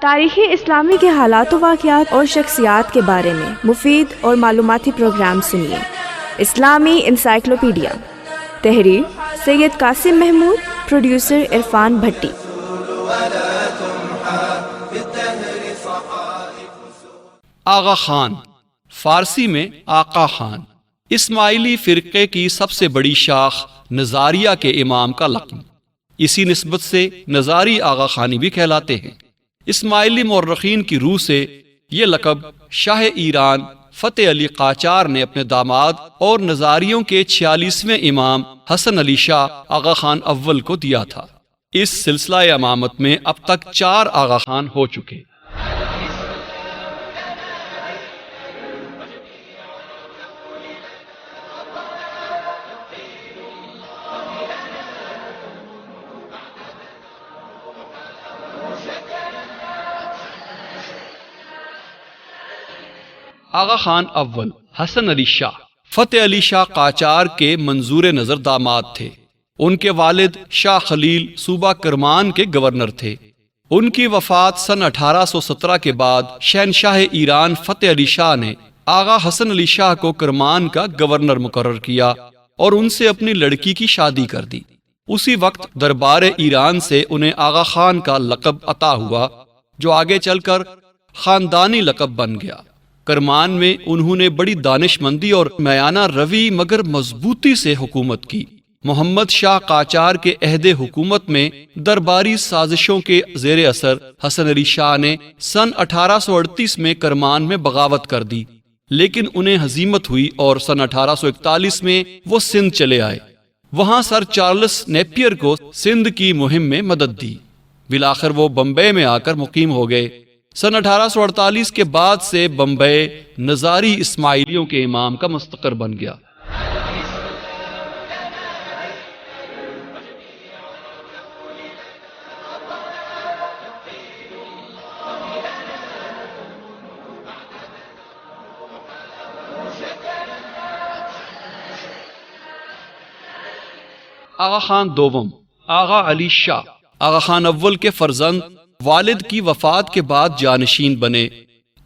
تاریخی اسلامی کے حالات و واقعات اور شخصیات کے بارے میں مفید اور معلوماتی پروگرام سنیے۔ اسلامی انسائکلوپیڈیا، تحریر سید قاسم محمود، پروڈیوسر عرفان بھٹی۔ آغا خان، فارسی میں آقا خان، اسماعیلی فرقے کی سب سے بڑی شاخ نظاریہ کے امام کا لقب، اسی نسبت سے نظاری آغا خانی بھی کہلاتے ہیں۔ اسماعیلی مورخین کی روح سے یہ لقب شاہ ایران فتح علی قاجار نے اپنے داماد اور نظاریوں کے 46ویں امام حسن علی شاہ آغا خان اول کو دیا تھا۔ اس سلسلہ امامت میں اب تک 4 آغا خان ہو چکے۔ آغا خان اول حسن علی شاہ فتح علی شاہ قاجار کے منظور نظر داماد تھے۔ ان کے والد شاہ خلیل صوبہ کرمان کے گورنر تھے۔ ان کی وفات سن 1817 کے بعد شہنشاہ ایران فتح علی شاہ نے آغا حسن علی شاہ کو کرمان کا گورنر مقرر کیا اور ان سے اپنی لڑکی کی شادی کر دی۔ اسی وقت دربار ایران سے انہیں آغا خان کا لقب عطا ہوا، جو آگے چل کر خاندانی لقب بن گیا۔ کرمان میں انہوں نے بڑی دانش مندی اور میانہ روی مگر مضبوطی سے حکومت کی۔ محمد شاہ قاجار کے عہد حکومت میں درباری سازشوں کے زیر اثر حسن علی شاہ نے سن 1838 میں کرمان میں بغاوت کر دی، لیکن انہیں ہزیمت ہوئی اور سن 1841 میں وہ سندھ چلے آئے۔ وہاں سر چارلس نیپیر کو سندھ کی مہم میں مدد دی۔ بالآخر وہ بمبئی میں آ کر مقیم ہو گئے۔ سن 1848 کے بعد سے بمبئی نظاری اسماعیلیوں کے امام کا مستقر بن گیا۔ آغا خان دوم آغا علی شاہ آغا خان اول کے فرزند والد کی وفات کے بعد جانشین بنے۔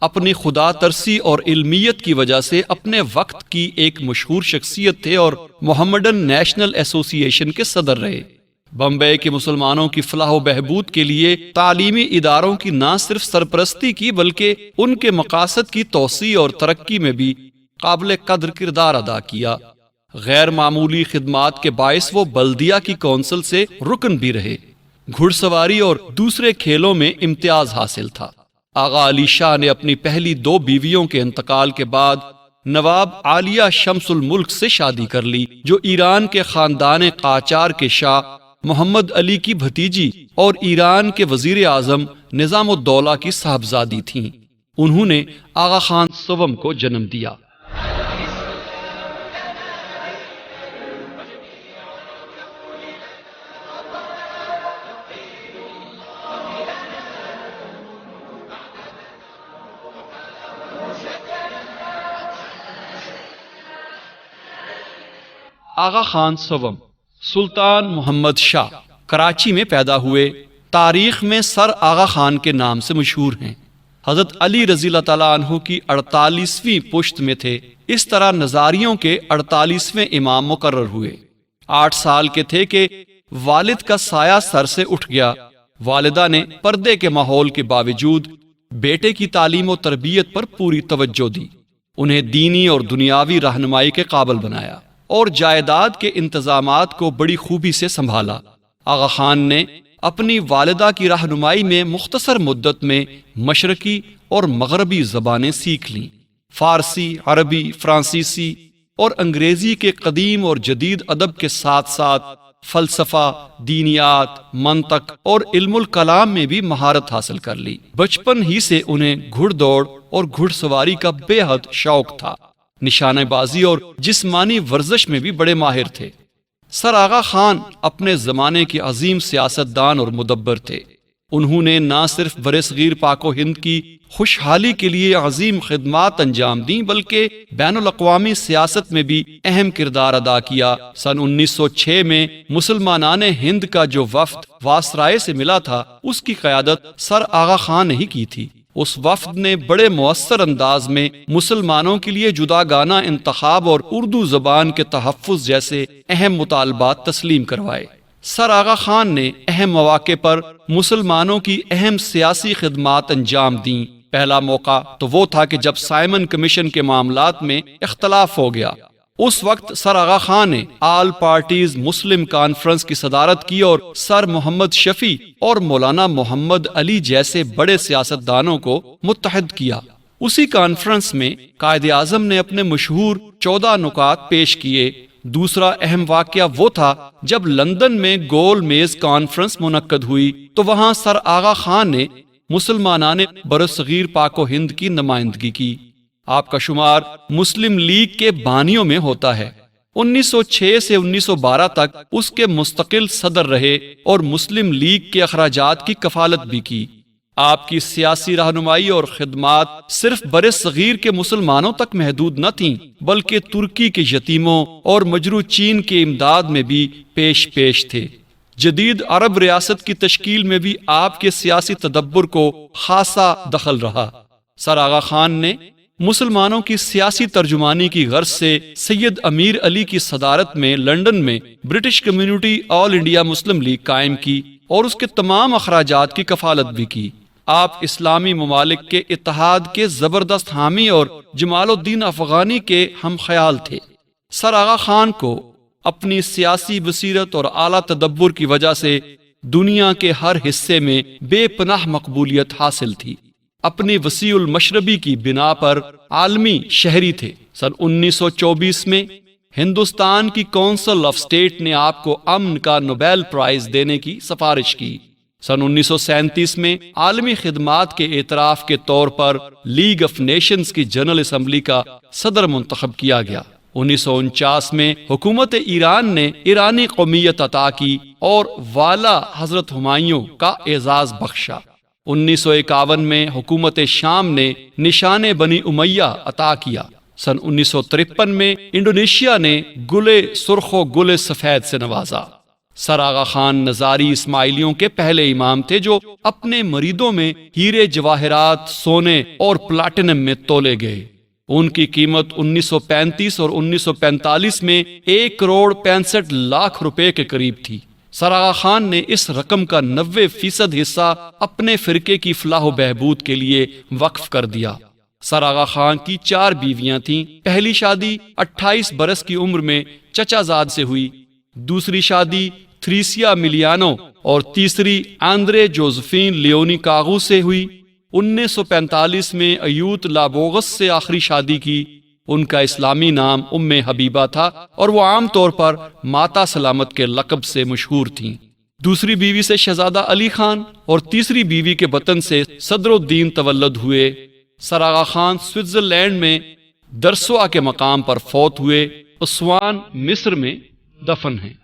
اپنی خدا ترسی اور علمیت کی وجہ سے اپنے وقت کی ایک مشہور شخصیت تھے اور محمڈن نیشنل ایسوسی ایشن کے صدر رہے۔ بمبئی کے مسلمانوں کی فلاح و بہبود کے لیے تعلیمی اداروں کی نہ صرف سرپرستی کی بلکہ ان کے مقاصد کی توسیع اور ترقی میں بھی قابل قدر کردار ادا کیا۔ غیر معمولی خدمات کے باعث وہ بلدیہ کی کونسل سے رکن بھی رہے۔ گھڑ سواری اور دوسرے کھیلوں میں امتیاز حاصل تھا۔ آغا علی شاہ نے اپنی پہلی 2 بیویوں کے انتقال کے بعد نواب عالیہ شمس الملک سے شادی کر لی، جو ایران کے خاندان قاجار کے شاہ محمد علی کی بھتیجی اور ایران کے وزیر اعظم نظام الدولہ کی صاحبزادی تھیں۔ انہوں نے آغا خان سوم کو جنم دیا۔ آغا خان سوم سلطان محمد شاہ کراچی میں پیدا ہوئے۔ تاریخ میں سر آغا خان کے نام سے مشہور ہیں۔ حضرت علی رضی اللہ تعالیٰ عنہ کی 48ویں پشت میں تھے۔ اس طرح نظاریوں کے 48ویں امام مقرر ہوئے۔ 8 سال کے تھے کہ والد کا سایہ سر سے اٹھ گیا۔ والدہ نے پردے کے ماحول کے باوجود بیٹے کی تعلیم و تربیت پر پوری توجہ دی، انہیں دینی اور دنیاوی رہنمائی کے قابل بنایا اور جائیداد کے انتظامات کو بڑی خوبی سے سنبھالا۔ آغا خان نے اپنی والدہ کی رہنمائی میں مختصر مدت میں مشرقی اور مغربی زبانیں سیکھ لیں۔ فارسی، عربی، فرانسیسی اور انگریزی کے قدیم اور جدید ادب کے ساتھ ساتھ فلسفہ، دینیات، منطق اور علم الکلام میں بھی مہارت حاصل کر لی۔ بچپن ہی سے انہیں گھڑ دوڑ اور گھڑ سواری کا بے حد شوق تھا۔ نشانہ بازی اور جسمانی ورزش میں بھی بڑے ماہر تھے۔ سر آغا خان اپنے زمانے کے عظیم سیاستدان اور مدبر تھے۔ انہوں نے نہ صرف برصغیر پاک و ہند کی خوشحالی کے لیے عظیم خدمات انجام دیں بلکہ بین الاقوامی سیاست میں بھی اہم کردار ادا کیا۔ سن 1906 میں مسلمانان ہند کا جو وفد واسرائے سے ملا تھا اس کی قیادت سر آغا خان نے ہی کی تھی۔ اس وفد نے بڑے مؤثر انداز میں مسلمانوں کے لیے جداگانہ انتخاب اور اردو زبان کے تحفظ جیسے اہم مطالبات تسلیم کروائے۔ سر آغا خان نے اہم مواقع پر مسلمانوں کی اہم سیاسی خدمات انجام دیں۔ پہلا موقع تو وہ تھا کہ جب سائمن کمیشن کے معاملات میں اختلاف ہو گیا۔ اس وقت سر آغا خان نے آل پارٹیز مسلم کانفرنس کی صدارت کی اور سر محمد شفیع اور مولانا محمد علی جیسے بڑے سیاستدانوں کو متحد کیا۔ اسی کانفرنس میں قائد اعظم نے اپنے مشہور 14 نکات پیش کیے۔ دوسرا اہم واقعہ وہ تھا جب لندن میں گول میز کانفرنس منعقد ہوئی تو وہاں سر آغا خان نے مسلمانان برصغیر پاک و ہند کی نمائندگی کی۔ آپ کا شمار مسلم لیگ کے بانیوں میں ہوتا ہے۔ 1906 سے 1912 تک اس کے مستقل صدر رہے اور مسلم لیگ کے اخراجات کی کفالت بھی کی۔ آپ کی سیاسی رہنمائی اور خدمات صرف برصغیر کے مسلمانوں تک محدود نہ تھیں بلکہ ترکی کے یتیموں اور مجروح چین کے امداد میں بھی پیش تھے۔ جدید عرب ریاست کی تشکیل میں بھی آپ کے سیاسی تدبر کو خاصا دخل رہا۔ سر آغا خان نے مسلمانوں کی سیاسی ترجمانی کی غرض سے سید امیر علی کی صدارت میں لندن میں برٹش کمیونٹی آل انڈیا مسلم لیگ قائم کی اور اس کے تمام اخراجات کی کفالت بھی کی۔ آپ اسلامی ممالک کے اتحاد کے زبردست حامی اور جمال الدین افغانی کے ہم خیال تھے۔ سر آغا خان کو اپنی سیاسی بصیرت اور اعلیٰ تدبر کی وجہ سے دنیا کے ہر حصے میں بے پناہ مقبولیت حاصل تھی۔ اپنی وسیع المشربی کی بنا پر عالمی شہری تھے۔ سن 1924 میں ہندوستان کی کونسل آف اسٹیٹ نے آپ کو امن کا نوبیل پرائز دینے کی سفارش کی۔ سن 1937 میں عالمی خدمات کے اعتراف کے طور پر لیگ آف نیشنز کی جنرل اسمبلی کا صدر منتخب کیا گیا۔ 1949 میں حکومت ایران نے ایرانی قومیت عطا کی اور والا حضرت ہمایوں کا اعزاز بخشا۔ 1951 میں حکومت شام نے نشان بنی امیہ عطا کیا۔ سن 1953 میں انڈونیشیا نے گل سرخ و گل سفید سے نوازا۔ سر آغا خان نظاری اسماعیلیوں کے پہلے امام تھے جو اپنے مریدوں میں ہیرے جواہرات، سونے اور پلاٹینم میں تولے گئے۔ ان کی قیمت 1935 اور 1945 میں 1 کروڑ 65 لاکھ روپے کے قریب تھی۔ سر آغا خان نے اس رقم کا 90% حصہ اپنے فرقے کی فلاح و بہبود کے لیے وقف کر دیا۔ سر آغا خان کی 4 بیویاں تھیں۔ پہلی شادی 28 برس کی عمر میں چچا زاد سے ہوئی، دوسری شادی تھریسیا ملیانو اور تیسری آندرے جوزفین لیونی کاغو سے ہوئی۔ 1945 میں ایوت لابوغس سے آخری شادی کی۔ ان کا اسلامی نام ام حبیبہ تھا اور وہ عام طور پر ماتا سلامت کے لقب سے مشہور تھیں۔ دوسری بیوی سے شہزادہ علی خان اور تیسری بیوی کے بطن سے صدر الدین تولد ہوئے۔ سر آغا خان سوئٹزرلینڈ میں درسوا کے مقام پر فوت ہوئے۔ اسوان مصر میں دفن ہیں۔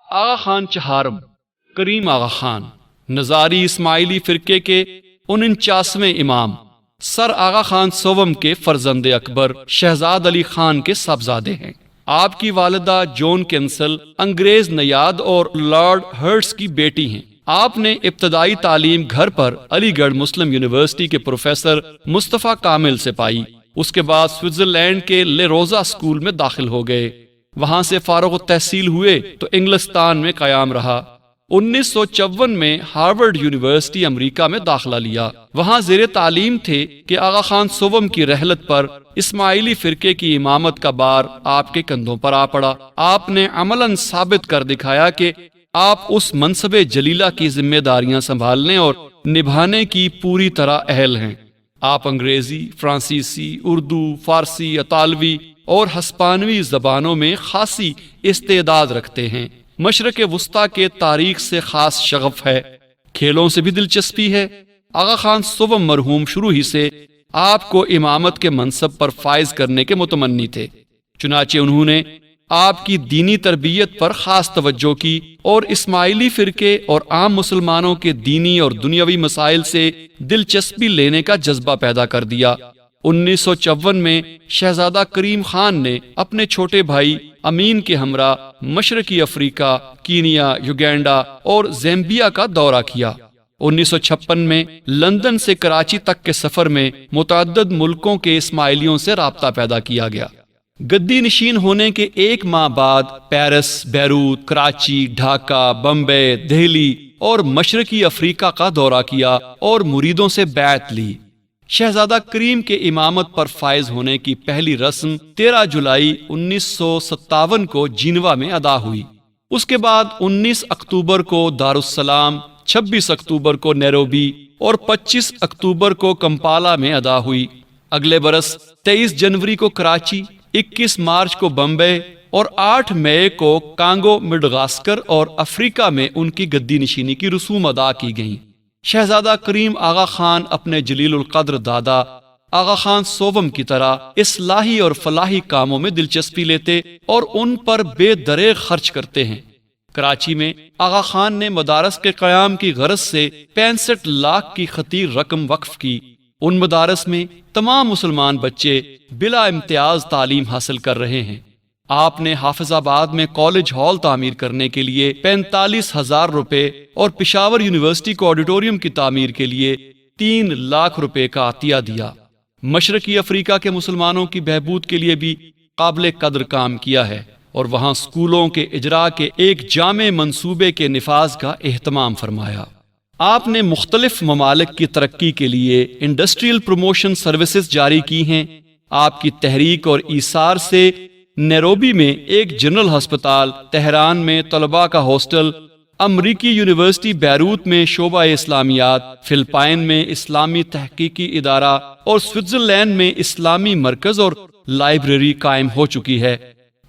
آغا خان چہارم کریم آغا خان نظاری اسماعیلی فرقے کے 49ویں امام، سر آغا خان سوم کے فرزند اکبر شہزاد علی خان کے صاحبزادے ہیں۔ آپ کی والدہ جون کینسل انگریز نیاد اور لارڈ ہرٹس کی بیٹی ہیں۔ آپ نے ابتدائی تعلیم گھر پر علی گڑھ مسلم یونیورسٹی کے پروفیسر مصطفیٰ کامل سے پائی۔ اس کے بعد سوئٹزرلینڈ کے لے روزا اسکول میں داخل ہو گئے۔ وہاں سے فارغ التحصیل ہوئے تو انگلستان میں قیام رہا۔ 1954 میں ہارورڈ یونیورسٹی امریکہ میں داخلہ لیا۔ وہاں زیر تعلیم تھے کہ آغا خان سوم کی رحلت پر اسماعیلی فرقے کی امامت کا بار آپ کے کندھوں پر آ پڑا۔ آپ نے عملاً ثابت کر دکھایا کہ آپ اس منصب جلیلہ کی ذمہ داریاں سنبھالنے اور نبھانے کی پوری طرح اہل ہیں۔ آپ انگریزی، فرانسیسی، اردو، فارسی، اطالوی اور ہسپانوی زبانوں میں خاصی استعداد رکھتے ہیں۔ مشرق وسطیٰ کے تاریخ سے خاص شغف ہے، کھیلوں سے بھی دلچسپی ہے۔ آغا خان سوم مرحوم شروع ہی سے آپ کو امامت کے منصب پر فائز کرنے کے متمنی تھے، چنانچہ انہوں نے آپ کی دینی تربیت پر خاص توجہ کی اور اسماعیلی فرقے اور عام مسلمانوں کے دینی اور دنیاوی مسائل سے دلچسپی لینے کا جذبہ پیدا کر دیا۔ 1954 میں شہزادہ کریم خان نے اپنے چھوٹے بھائی امین کے ہمراہ مشرقی افریقہ، کینیا، یوگینڈا اور زیمبیا کا دورہ کیا۔ 1956 میں لندن سے کراچی تک کے سفر میں متعدد ملکوں کے اسماعیلیوں سے رابطہ پیدا کیا گیا۔ گدی نشین ہونے کے ایک ماہ بعد پیرس، بیروت، کراچی، ڈھاکہ، بمبے، دہلی اور مشرقی افریقہ کا دورہ کیا اور مریدوں سے بیعت لی۔ شہزادہ کریم کے امامت پر فائز ہونے کی پہلی رسم 13 جولائی 1957 کو جینوا میں ادا ہوئی۔ اس کے بعد 19 اکتوبر کو دارالسلام، 26 اکتوبر کو نیروبی اور 25 اکتوبر کو کمپالا میں ادا ہوئی۔ اگلے برس 23 جنوری کو کراچی، 21 مارچ کو بمبے اور 8 مئی کو کانگو، مڈغاسکر اور افریقہ میں ان کی گدی نشینی کی رسوم ادا کی گئیں۔ شہزادہ کریم آغا خان اپنے جلیل القدر دادا آغا خان سوم کی طرح اصلاحی اور فلاحی کاموں میں دلچسپی لیتے اور ان پر بے دریغ خرچ کرتے ہیں۔ کراچی میں آغا خان نے مدارس کے قیام کی غرض سے 65 لاکھ کی خطیر رقم وقف کی۔ ان مدارس میں تمام مسلمان بچے بلا امتیاز تعلیم حاصل کر رہے ہیں۔ آپ نے حافظ آباد میں کالج ہال تعمیر کرنے کے لیے 45,000 روپے اور پشاور یونیورسٹی کو آڈیٹوریم کی تعمیر کے لیے 3 لاکھ روپے کا عطیہ دیا۔ مشرقی افریقہ کے مسلمانوں کی بہبود کے لیے بھی قابل قدر کام کیا ہے اور وہاں سکولوں کے اجراء کے ایک جامع منصوبے کے نفاذ کا اہتمام فرمایا۔ آپ نے مختلف ممالک کی ترقی کے لیے انڈسٹریل پروموشن سروسز جاری کی ہیں۔ آپ کی تحریک اور ایثار سے نیروبی میں ایک جنرل ہسپتال، تہران میں طلباء کا ہاسٹل، امریکی یونیورسٹی بیروت میں شعبہ اسلامیات، فلپائن میں اسلامی تحقیقی ادارہ اور سوئٹزرلینڈ میں اسلامی مرکز اور لائبریری قائم ہو چکی ہے۔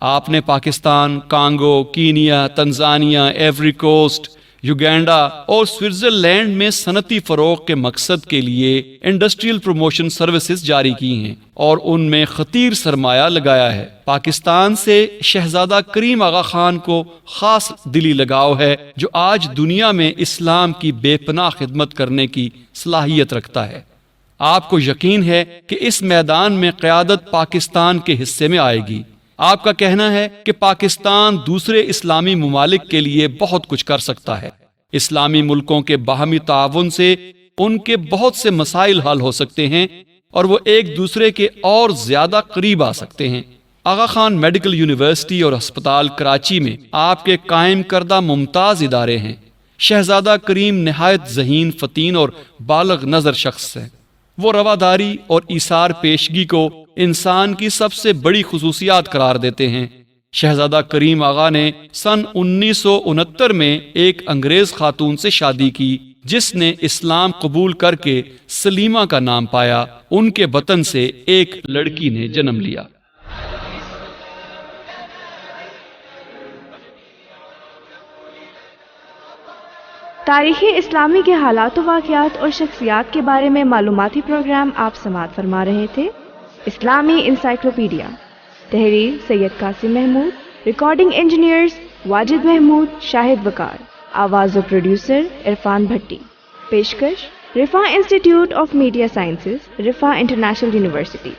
آپ نے Pakistan, Congo, Kenya, Tanzania, Ivory Coast, Uganda اور سوئٹزرلینڈ میں صنعتی فروغ کے مقصد کے لیے انڈسٹریل پروموشن سروسز جاری کی ہیں اور ان میں خطیر سرمایہ لگایا ہے۔ پاکستان سے شہزادہ کریم آغا خان کو خاص دلی لگاؤ ہے جو آج دنیا میں اسلام کی بے پناہ خدمت کرنے کی صلاحیت رکھتا ہے۔ آپ کو یقین ہے کہ اس میدان میں قیادت پاکستان کے حصے میں آئے گی۔ آپ کا کہنا ہے کہ پاکستان دوسرے اسلامی ممالک کے لیے بہت کچھ کر سکتا ہے۔ اسلامی ملکوں کے باہمی تعاون سے ان کے بہت سے مسائل حل ہو سکتے ہیں اور وہ ایک دوسرے کے اور زیادہ قریب آ سکتے ہیں۔ آغا خان میڈیکل یونیورسٹی اور ہسپتال کراچی میں آپ کے قائم کردہ ممتاز ادارے ہیں۔ شہزادہ کریم نہایت ذہین، فطین اور بالغ نظر شخص ہیں۔ وہ رواداری اور ایثار پیشگی کو انسان کی سب سے بڑی خصوصیات قرار دیتے ہیں۔ شہزادہ کریم آغا نے سن 1969 میں ایک انگریز خاتون سے شادی کی جس نے اسلام قبول کر کے سلیمہ کا نام پایا۔ ان کے بطن سے ایک لڑکی نے جنم لیا۔ تاریخ اسلامی کے حالات و واقعات اور شخصیات کے بارے میں معلوماتی پروگرام آپ سماعت فرما رہے تھے۔ اسلامی انسائکلوپیڈیا، تحریر سید قاسم محمود، ریکارڈنگ انجینئرز واجد محمود، شاہد وقار، آواز و پروڈیوسر عرفان بھٹی، پیشکش Riphah institute of media sciences, Riphah international university.